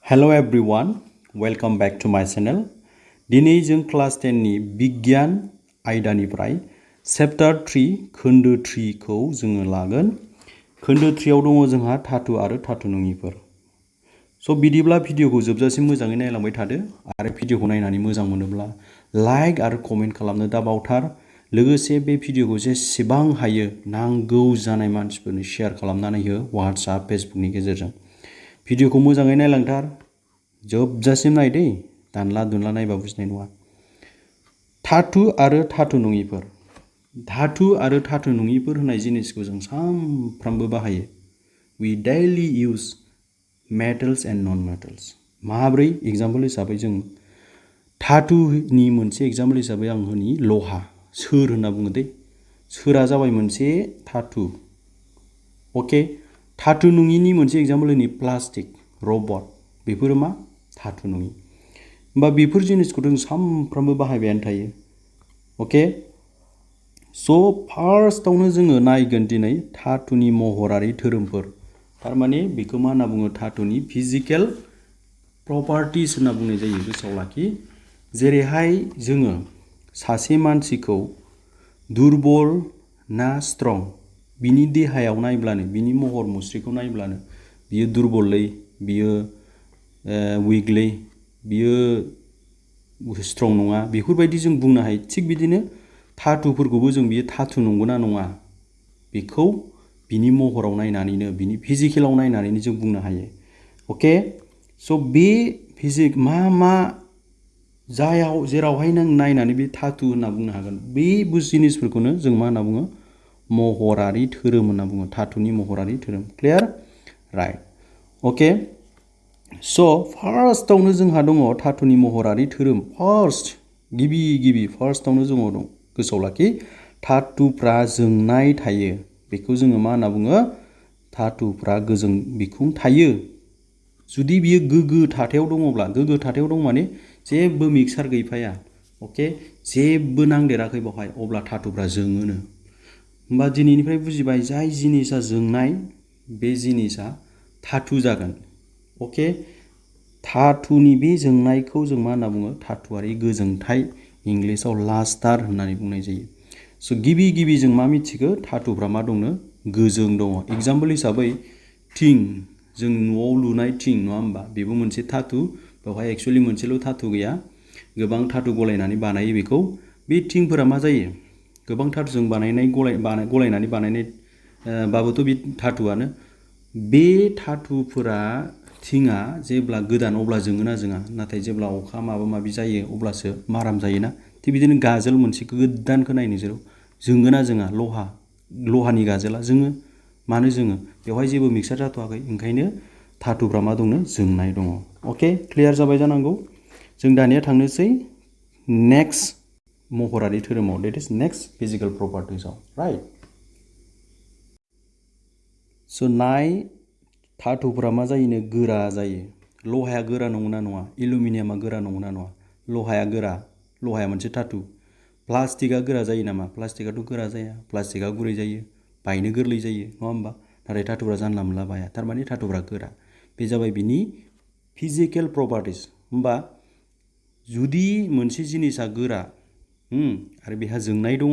Hello everyone, welcome back to my channel. दिनै जों class 10 नि बिगियान आयदानिफ्राय चैप्टार 3 खोन्दो 3 खौ जोङो लागोन। खोन्दो 3 आव दङ जोंहा धातु आरो धातु नङिफोर। स' बिदिब्ला भिडिअखौ जोबजासिम मोजाङै नायलांबाय थादो आरो भिडिअखौ नायनानै मोजां मोनोब्ला लाइक आरो कमेन्ट खालामनो दाबावथार। लोगोसे बे भिडिअखौ जेसेबां हायो नांगौ जानाय मानसिफोरनो शेयार खालामनानै हो WhatsApp, फेसबुकनि गेजेरजों। भिडिअखौ मोजाङै नायलांथार जोबजासिम नाय दै दानला दुनला नायबा बुजिनाय नङा। धातु आरो धातु नङिफोर। धातु आरो धातु नङिफोर होननाय जिनिसखौ जों सानफ्रामबो बाहायो। We daily use metals and non-metals. माब्रै एग्जाम्पल हिसाबै जों धातुनि मोनसे एग्जाम्पल हिसाबै आं होनि लहा सोर होनना बुङो दै। सोरा जाबाय मोनसे धातु। अके धातु नङिनि मोनसे एग्जाम्पल होनि प्लास्टिक, रबर बेफोरो मा धातु नङि। होमबा बेफोर जिनिसखौ जों सानफ्रामबो बाहायबायानो थायो। अके स' फार्स्टआवनो जोङो नायगोन दिनै धातुनि महरारि धोरोमफोर। थारमाने बेखौ मा होनना बुङो धातुनि फिजिकेल प्रपार्टिस होनना बुंनाय जायो गोसोआव लाखि। जेरैहाय जोङो सासे मानसिखौ दुरबल ना स्ट्रं बिनि देहायाव नायब्लानो बिनि महर मुस्रिखौ नायब्लानो बियो दुरबलै बियो उइकलै बियो स्ट्रं नङा बेफोरबायदि जों बुंनो हायो। थिग बिदिनो धातुफोरखौबो जों बियो धातु नंगौना नङा बेखौ बिनि महराव नायनानैनो बिनि फिजिकेलाव नायनानैनो जों बुंनो हायो। अके स' बे मा जेरावहाय नों नायनानै बे धातु होनना बुंनो हागोन बे जिनिसफोरखौनो जों मा होनना बुङो महरारि धोरोम होनना बुङो। धातुनि महरारि धोरोम। क्लियार राइट अके स' फार्स्टआवनो जोंहा दङ धातुनि महरारि धोरोम। गिबि फार्स्टआवनो जोङो दं गोसोआव लाखि धातुफ्रा जोंनाय थायो। बेखौ जोङो मा होनना बुङो धातुफ्रा गोजों बिखुं थायो। जुदि बियो गोग्गो थाथायाव दङब्ला गोग्गो थाथायाव दं माने जेबो मिक्सार गैफाया। अके जेबो नांदेराखै बेवहाय अब्ला धातुफ्रा जोङोनो। होमबा दिनैनिफ्राय बुजिबाय जाय जिनिसा जोंनाय बे जिनिसा धातु जागोन। अके धातुनि बे जोंनायखौ जों मा होनना बुङो धातुआरि गोजोंथाय इंलिसाव लास्टार होननानै बुंनाय जायो। स' गिबि जों मा मिथिगौ धातुफ्रा मा दंनो गोजों दङ। एग्जाम्पल हिसाबै थिं जों न'आव लुनाय थिं नङा होमबा बेबो मोनसे धातु। बेवहाय एक्सुवेलि मोनसेल' धातु गैया गोबां धातु गलायनानै बानायो बेखौ। बे थिंफोरा मा जायो गोबां धातुजों गलायनानै बानायनाय बाबोथ' बे धातुआनो। बे धातुफोरा थिङा जेब्ला गोदान अब्ला जोङोना जोङा नाथाय जेब्ला अखा माबा माबि जायो अब्लासो माराम जायोना। थिग बिदिनो गाजोल मोनसे गोदानखौ नायनो जोङोना जोङा लहानि गाजोला जोङो। मानो जोङो बेवहाय जेबो मिक्सार जाथ'वाखै ओंखायनो धातुफ्रा मा दंनो जोंनाय दङ। अके क्लियार जाबाय जानांगौ। जों दानिया थांनोसै नेक्स्ट महरारि धोरोमाव डेट इज नेक्स्ट फिजिकेल प्रपार्टिसाव राइट। स' नाय धातुफ्रा मा जायोनो गोरा जायो। लहाया गोरा नंगौना नङा एलुमिनियामा गोरा नंगौना नङा लहाया गोरा लहाया मोनसे धातु। प्लास्टिकआ गोरा जायो नामा प्लास्टिकआथ' गोरा जाया प्लास्टिकआ गुरै जायो बायनो गोरलै जायो नङा होमबा नाथाय धातुफ्रा जानला मोनला बाया। थारमाने धातुफ्रा गोरा बे जाबाय बिनि फिजिकेल प्रपार्टिस। होमबा जुदि मोनसे जिनिसा गोरा आरो बेहा जोंनाय दङ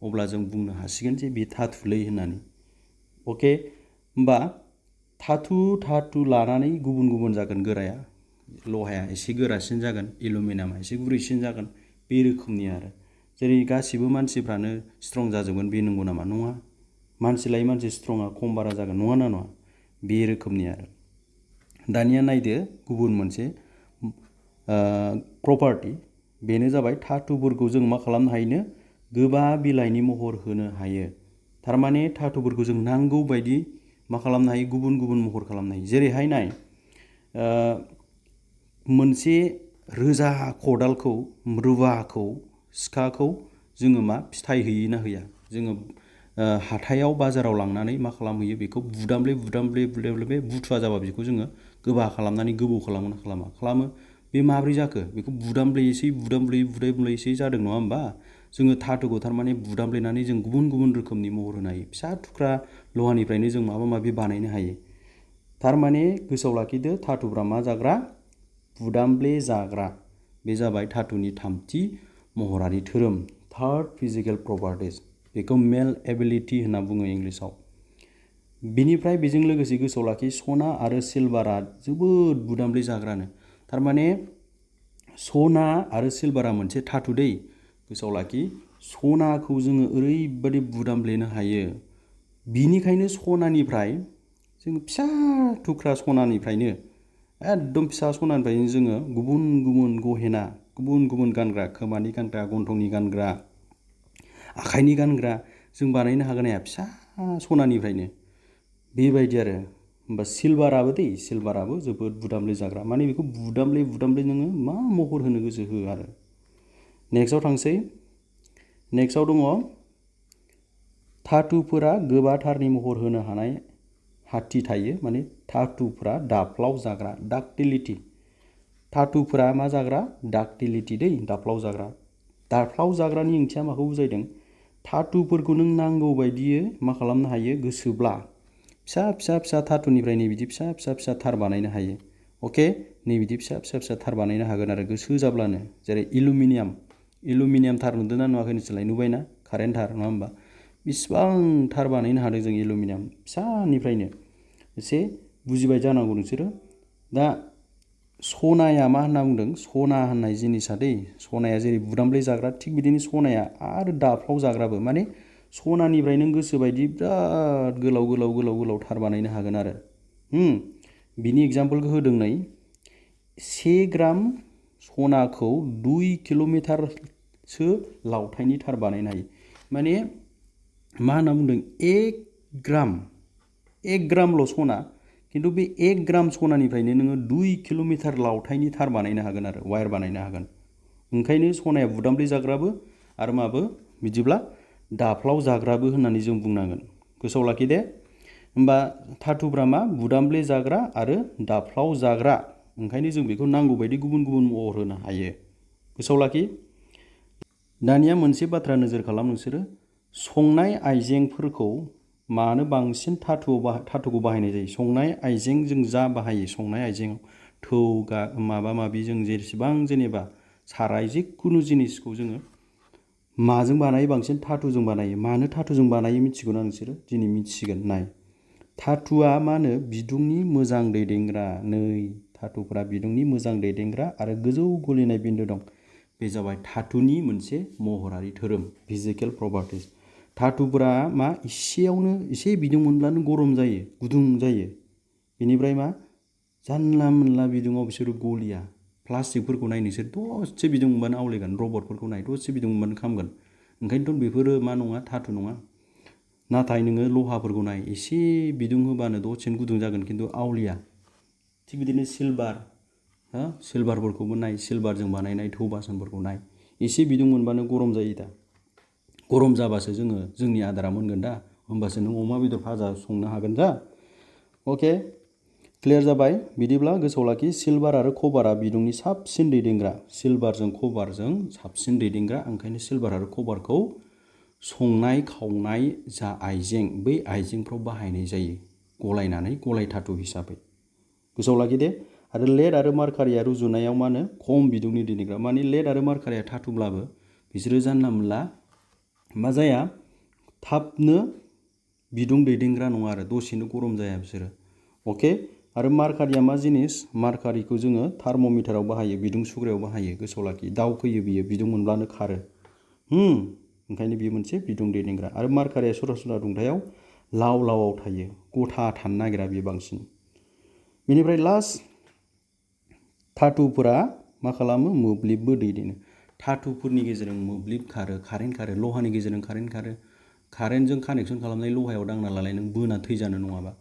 अब्ला जों बुंनो हासिगोन जे बे धातुलै होननानै। अके होमबा धातु लानानै गुबुन जागोन गोराया। लहाया एसे गोरासिन जागोन एलुमिनियामा एसे गुरैसिन जागोन बे रोखोमनि आरो। जेरै गासिबो मानसिफ्रानो स्ट्रं जाजोबगोन बे नंगौ नामा नङा। मानसि लायै मानसि स्ट्रंआ खम बारा जागोन नङा बे रोखोमनि आरो। दानिया नायदो गुबुन मोनसे प्रपार्टि बेनो जाबाय धातुफोरखौ जों मा खालामनो हायोनो गोबा बिलाइनि महर होनो हायो। थारमाने धातुफोरखौ जों नांगौ बायदि मा खालामनो हायो गुबुन महर खालामनो हायो। जेरैहाय नाय मोनसे रोजा खदालखौ रुवाखौ सिखाखौ जोङो मा फिथाइ होयो ना होया जोङो हाथायाव बाजाराव लांनानै मा खालामहैयो बेखौ बुदामब्ले बुथुवा जाबा बेखौ जोङो गोबा खालामनानै गोबौ खालामो। बे माब्रै जाखो बेखौ बुदामब्लेयै जादों नङा होमबा। जोङो धातुखौ थारमाने बुदामब्लेनानै जों गुबुन रोखोमनि महर होनो हायो। फिसा थुख्रा लहानिफ्रायनो जों माबा माबि बानायनो हायो। थारमाने गोसोआव लाखिदो धातुफ्रा मा जाग्रा बुदामब्ले जाग्रा बे जाबाय धातुनि थामथि महरारि धोरोम थार्ड फिजिकल प्रपार्टिज बेखौ मेलएबिलिटी होनना बुङो इंलिसाव बिनिफ्राय बेजों लोगोसे गोसोआव लाखि सना आरो सिलभारा जोबोद बुदामब्ले जाग्रानो थारमाने सना आरो सिलभारा मोनसे धातु दै गोसोआव लाखि सनाखौ जोङो ओरैबादि बुदामब्लेनो हायो बिनिखायनो सनानिफ्राय जों फिसा थुख्रा सनानिफ्रायनो एकदम फिसा सनानिफ्रायनो जोङो गुबुन गुबुन गहेना गुबुन गुबुन गानग्रा खोमानि गानग्रा गन्थंनि गानग्रा आखाइनि गानग्रा जों बानायनो हागोन हाया फिसा सनानिफ्रायनो बेबायदि आरो होमबा सिलभाराबो जोबोद बुदामब्ले जाग्रा माने बेखौ बुदामब्ले नोङो मा महर होनो गोसो हो आरो नेक्स्टआव थांसै नेक्स्टआव दङ धातुफोरा गोबाथारनि महर होनो हानाय हाथि थायो माने धातुफोरा दाफ्लाव जाग्रा डाक्टिलिटी धातुफोरा मा जाग्रा डाक्टिलिटी दै दाफ्लाव जाग्रानि ओंथिया माखौ बुजायदों धातुफोरखौ नों नांगौ बायदियै मा खालामनो हायो गोसोब्ला फिसा धातुनिफ्राय नै बिदि फिसा थार बानायनो हायो अके नै बिदि फिसा थार बानायनो हागोन आरो गोसो जाब्लानो जेरै एलुमिनियाम थार नुदोंना नुवाखै नोंसोरलाय नुबायना कारेन्ट थार नङा होमबा बेसेबां थार बानायनो हादों जों एलुमिनियाम फिसानिफ्रायनो एसे बुजिबाय जानांगौ नोंसोरो दा सनाया मा होनना बुंदों सना होननाय जिनिसा दै सनाया जेरै बुदामब्ले जाग्रा थिग बिदिनो सनाया आरो दाफ्लाव जाग्राबो माने सनानिफ्राय नों गोसोबायदि बिराद गोलाव थार बानायनो हागोन आरो बिनि एग्जाम्पलखौ होदों नै 1 ग्राम सनाखौ 2 किल'मिटारसो लावथायनि थार बानायनो हायो माने मा होनना बुंदों 1 ग्रामल' सना किन्तु बे 1 ग्राम सनानिफ्रायनो नोङो 2 किल'मिटार लावथायनि थार बानायनो हागोन आरो वायर बानायनो हागोन ओंखायनो सनाया बुदामब्ले जाग्राबो आरो माबो बिदिब्ला दाफ्लाव जाग्राबो होननानै जों बुंनांगोन गोसोआव लाखि दे होमबा धातुफ्रा मा बुदामब्ले जाग्रा आरो दाफ्लाव जाग्रा ओंखायनो जों बेखौ नांगौ बायदि गुबुन गुबुन महर होनो हायो गोसोआव लाखि दानिया मोनसे बाथ्रा नोजोर खालाम नोंसोरो संनाय आइजेंफोरखौ मानो बांसिन धातुखौ बाहायनाय जायो संनाय आइजें जों जा बाहायो संनाय आइजें थौ माबा माबि जों जेसेबां जेनेबा साराय जिखुनु जिनिसखौ जोङो माजों बानायो बांसिन धातुजों बानायो मानो धातुजों बानायो मिथिगौ ना नोंसोरो दिनै मिथिसिगोन नाय धातुआ मा होनो बिदुंनि मोजां दैदेनग्रा नै धातुफोरा बिदुंनि मोजां दैदेनग्रा आरो गोजौ गलिनाय बिन्दु दं बे जाबाय धातुनि मोनसे महरारि धोरोम फिजिकेल प्रपार्टिज धातुफोरा मा एसे बिदुं मोनब्लानो गरम जायो गुदुं जायो बेनिफ्राय मा जानला मोनला बिदुङाव बिसोरो गलिया प्लास्टिकफोरखौ नाय नोंसोर दसे बिदुं मोनबानो आवलिगोन रबटफोरखौ नाय दसे बिदुं मोनबानो खामगोन ओंखायनोथ' बेफोरो मा नङा धातु नङा नाथाय नोङो लहाफोरखौ नाय एसे बिदुं होबानो दसेनो गुदुं जागोन किन्तु आवलिया थिग बिदिनो सिलभारफोरखौबो नाय सिलभारजों बानायनाय थौ बासनफोरखौ नाय एसे बिदुं मोनबानो गरम जायो दा गरम जाबासो जोङो जोंनि आदारा मोनगोन दा होमबासो नों अमा बेदर भाजा संनो हागोन दा अके क्लियार जाबाय बिदिब्ला गोसोआव लाखि सिलभार आरो कभारा बिदुंनि साबसिन दैदेनग्रा सिलभारजों कभारजों साबसिन दैदेनग्रा ओंखायनो सिलभार आरो कभारखौ संनाय खावनाय जा आइजें बै आइजेंफ्राव बाहायनाय जायो गलाय धातु हिसाबै गोसोआव लाखि दे आरो लेड आरो मार्कारिया रुजुनायाव मा होनो खम बिदुंनि दैदेनग्रा माने लेड आरो मार्कारिया धातुब्लाबो बिसोरो जानला मोनला मा जाया थाबनो बिदुं दैदेनग्रा नङा आरो दसेनो गरम जाया बिसोरो अके आरो मार्कारिया मा जिनिस मार्कारिखौ जोङो थार्म'मिटाराव बाहायो बिदुं सुग्रायाव बाहायो गोसोआव लाखि दावखोयो बियो बिदुं मोनब्लानो खारो ओंखायनो बियो मोनसे बिदुं दैदेनग्रा आरो मार्कारिया सरासनस्रा दुंथायाव लाव थायो गथा थानो नागिरा बियो बांसिन बेनिफ्राय लास्ट धातुफोरा मा खालामो मोब्लिबबो दैदेनो धातुफोरनि गेजेरजों मोब्लिब खारो कारेन्ट खारो लहानि गेजेरजों कारेन्ट खारो कारेन्टजों कानेक्सन खालामनाय लहायाव दांना लालाय नों बोना थैजानो नङाबा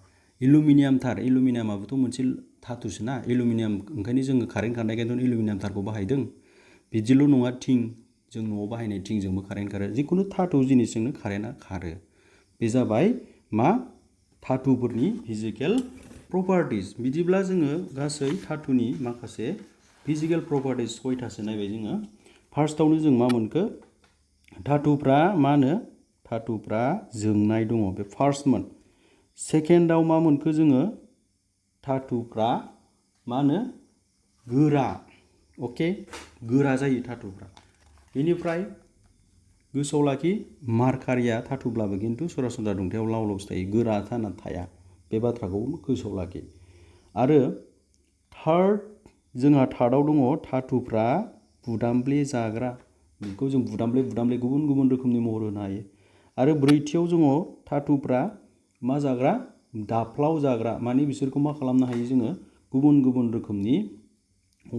एलुमिनियामाबोथ' मोनसे धातुसो ना एलुमिनियाम ओंखायनो जोङो कारेन्ट खारनायखायनो एलुमिनियाम थारखौ बाहायदों बिदिल' नङा थिं जों न'आव बाहायनाय थिंजोंबो कारेन्ट खारो जिखुनु धातु जिनिसजोंनो कारेन्टआ खारो बे जाबाय मा धातुफोरनि फिजिकेल प्रपार्टिज बिदिब्ला जोङो गासै धातुनि माखासे फिजिकेल प्रपार्टिज 6थासो नायबाय जोङो फार्स्टआवनो जों मा मोनखो धातुफ्रा मा होनो धातुफ्रा जोंनाय दङ बे फार्स्टमोन सेकेन्डआव मा मोनखो जोङो धातुफ्रा मा होनो गोरा अके गोरा जायो धातुफ्रा बेनिफ्राय गोसोआव लाखि मार्कारिया धातुब्लाबो खिन्थु सरासनस्रा दुंथायाव लाव लावसो थायो गोरा जाना थाया बे बाथ्राखौ गोसोआव लाखि आरो जोंहा थार्डआव दङ धातुफ्रा बुदामब्ले जाग्रा बेखौ जों बुदामब्ले गुबुन गुबुन रोखोमनि महर होनो हायो आरो ब्रैथियाव दङ धातुफ्रा मा जाग्रा दाफ्लाव जाग्रा माने बिसोरखौ मा खालामनो हायो जोङो गुबुन गुबुन रोखोमनि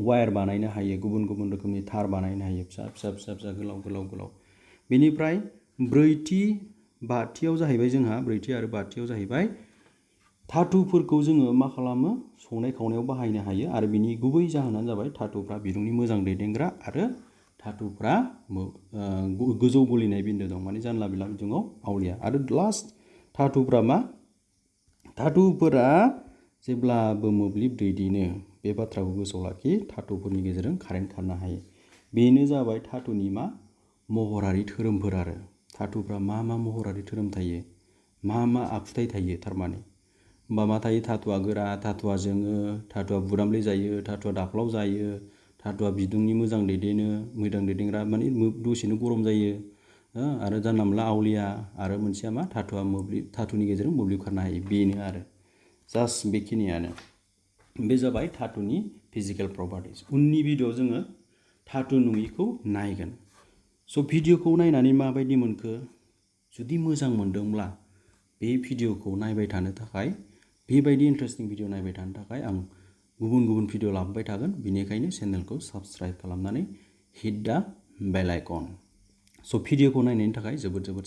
वायर बानायनो हायो गुबुन गुबुन रोखोमनि थार बानायनो हायो फिसा गोलाव बेनिफ्राय बाथियाव जाहैबाय जोंहा ब्रैथि आरो बाथियाव जाहैबाय धातुफोरखौ जोङो मा खालामो संनाय खावनायाव बाहायनो हायो आरो बिनि गुबै जाहोनानो जाबाय धातुफ्रा बिदुंनि मोजां दैदेनग्रा आरो धातुफ्रा गोजौ गलिनाय बिन्दो दं माने जानला बिला बिदुङाव आवलिया आरो लास्ट धातुफ्रा मा धातुफोरा जेब्लाबो मोब्लिब दैदेनो बे बाथ्राखौ गोसोआव लाखि धातुफोरनि गेजेरजों कारेन्ट खारनो हायो बेनो जाबाय धातुनि मा महरारि धोरोमफोर आरो धातुफ्रा मा महरारि धोरोम थायो मा आखुथाय थायो थारमाने होमबा मा थायो धातुआ गोरा धातुआ जोङो धातुआ बुदामब्ले जायो धातुआ दाफ्लाव जायो धातुआ बिदुंनि मोजां दैदेनग्रा माने दसेनो गरम जायो आरो जानला मोनला आवलिया आरो मोनसेया मा धातुनि गेजेरजों मोब्लिब खारनो हायो बेनो आरो जास्ट बेखिनियानो बे जाबाय धातुनि फिजिकेल प्रपार्टिस उननि भिडिअआव जोङो धातु नङिखौ नायगोन स' भिडिअखौ नायनानै माबायदि मोनखो जुदि मोजां मोनदोंब्ला बे भिडिअखौ नायबाय थानो थाखाय बेबायदि इन्टारेस्टिं भिडिअ नायबाय थानो थाखाय आं गुबुन गुबुन भिडिअ लाबोबाय थागोन बेनिखायनो चेनेलखौ साबस्क्राइब खालामनानै हिट दा बेल आइकन स' भिडिअखौ नायनायनि थाखाय जोबोद साबायखर